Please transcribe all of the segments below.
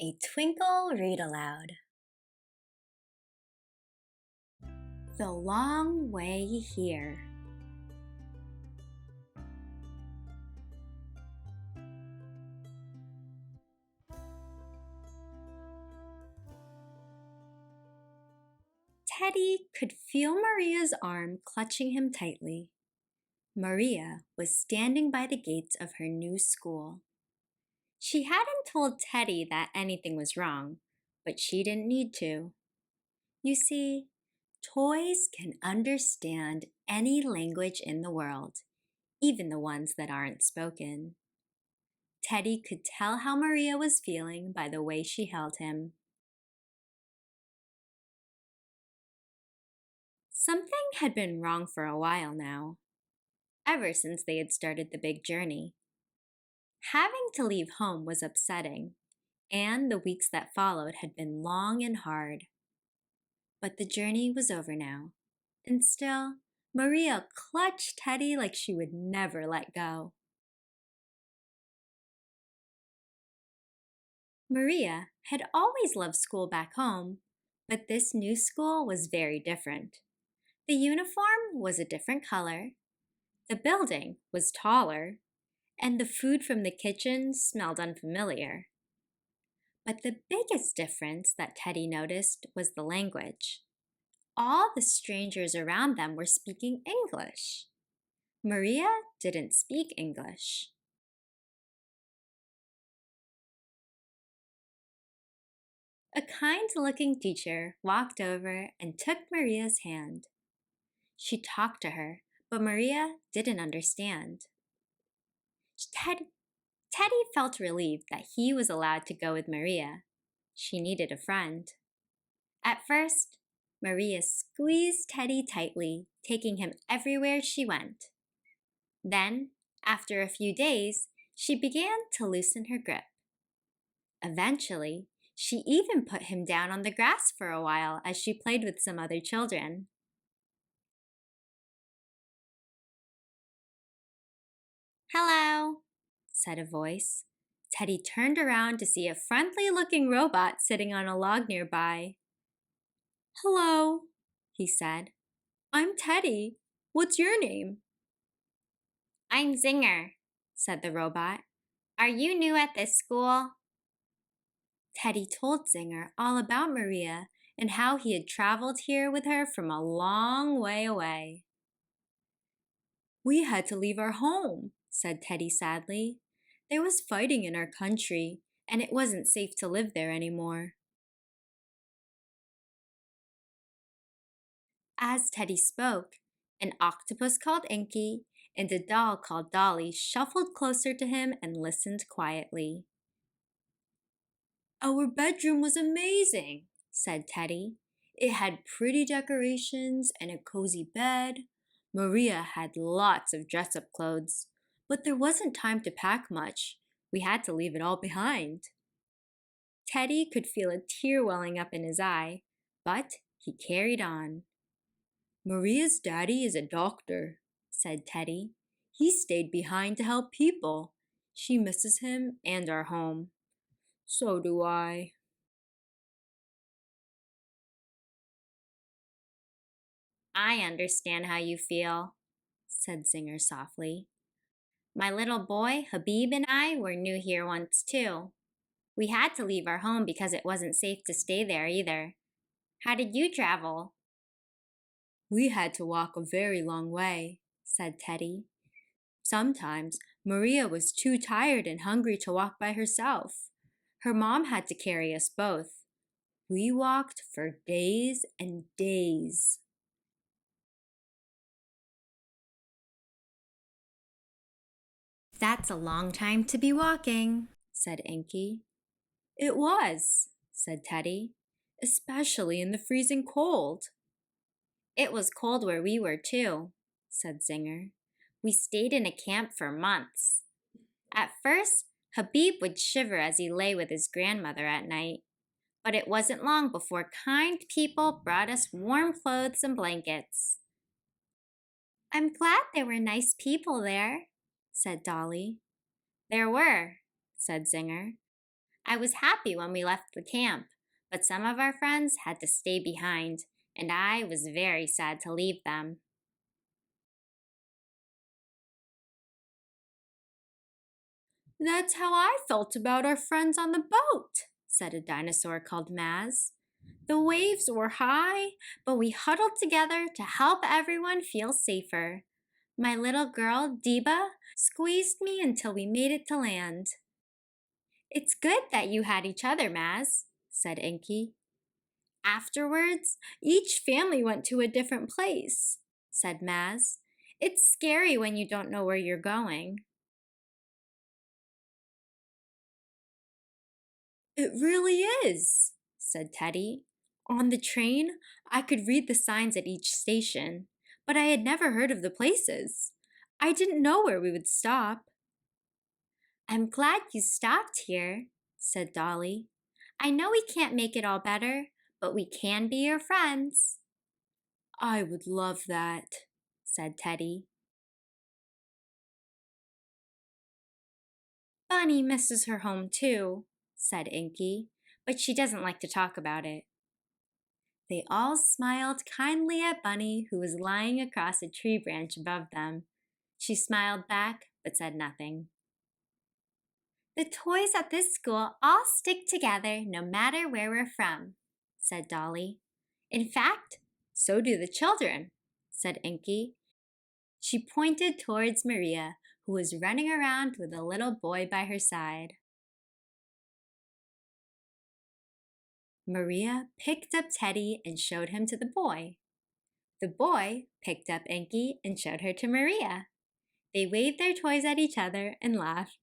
A Twinkl Read-Aloud. The long way here. Teddy could feel Maria's arm clutching him tightly. Maria was standing by the gates of her new school. She hadn't told Teddy that anything was wrong, but she didn't need to. You see, toys can understand any language in the world, even the ones that aren't spoken. Teddy could tell how Maria was feeling by the way she held him. Something had been wrong for a while now, ever since they had started the big journey. Having to leave home was upsetting, and the weeks that followed had been long and hard. But the journey was over now, and still, Maria clutched Teddy like she would never let go. Maria had always loved school back home, but this new school was very different. The uniform was a different color, the building was taller, and the food from the kitchen smelled unfamiliar. But the biggest difference that Teddy noticed was the language. All the strangers around them were speaking English. Maria didn't speak English. A kind-looking teacher walked over and took Maria's hand. She talked to her, but Maria didn't understand. Teddy felt relieved that he was allowed to go with Maria. She needed a friend. At first, Maria squeezed Teddy tightly, taking him everywhere she went. Then, after a few days, she began to loosen her grip. Eventually, she even put him down on the grass for a while as she played with some other children. "Hello," said a voice. Teddy turned around to see a friendly-looking robot sitting on a log nearby. "Hello," he said. "I'm Teddy. What's your name?" "I'm Zinger," said the robot. "Are you new at this school?" Teddy told Zinger all about Maria and how he had traveled here with her from a long way away. "We had to leave our home," said Teddy sadly. "There was fighting in our country, and it wasn't safe to live there anymore." As Teddy spoke, an octopus called Inky and a doll called Dolly shuffled closer to him and listened quietly. "Our bedroom was amazing," said Teddy. "It had pretty decorations and a cozy bed. Maria had lots of dress-up clothes, but there wasn't time to pack much. We had to leave it all behind." Teddy could feel a tear welling up in his eye, but he carried on. "Maria's daddy is a doctor," said Teddy. "He stayed behind to help people. She misses him and our home. So do I." "I understand how you feel," said Zinger softly. "My little boy, Habib, and I were new here once too. We had to leave our home because it wasn't safe to stay there either. How did you travel?" "We had to walk a very long way," said Teddy. "Sometimes Maria was too tired and hungry to walk by herself. Her mom had to carry us both. We walked for days and days." "That's a long time to be walking," said Inky. "It was," said Teddy, "especially in the freezing cold." "It was cold where we were too," said Zinger. "We stayed in a camp for months. At first, Habib would shiver as he lay with his grandmother at night. But it wasn't long before kind people brought us warm clothes and blankets." "I'm glad there were nice people there," said Dolly. "There were," said Zinger. I was happy when we left the camp, but some of our friends had to stay behind, and I was very sad to leave them. That's how I felt about our friends on the boat, said a dinosaur called Maz. The waves were high, but we huddled together to help everyone feel safer. My little girl, Deba, squeezed me until we made it to land. It's good that you had each other, Maz, said Inky. Afterwards, each family went to a different place, said Maz. It's scary when you don't know where you're going. It really is, said Teddy. On the train, I could read the signs at each station, but I had never heard of the places. I didn't know where we would stop. I'm glad you stopped here, said Dolly. I know we can't make it all better, but we can be your friends. I would love that, said Teddy. Bunny misses her home too, said Inky, but she doesn't like to talk about it. They all smiled kindly at Bunny, who was lying across a tree branch above them. She smiled back, but said nothing. The toys at this school all stick together no matter where we're from, said Dolly. In fact, so do the children, said Inky. She pointed towards Maria, who was running around with a little boy by her side. Maria picked up Teddy and showed him to the boy. The boy picked up Inky and showed her to Maria. They waved their toys at each other and laughed.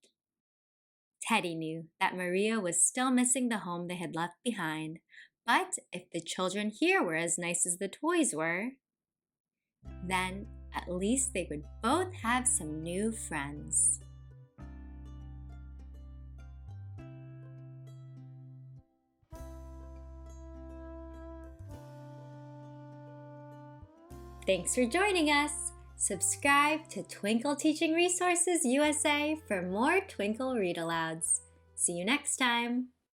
Teddy knew that Maria was still missing the home they had left behind, but if the children here were as nice as the toys were, then at least they would both have some new friends. Thanks for joining us. Subscribe to Twinkl Teaching Resources USA for more Twinkl Read-Alouds. See you next time.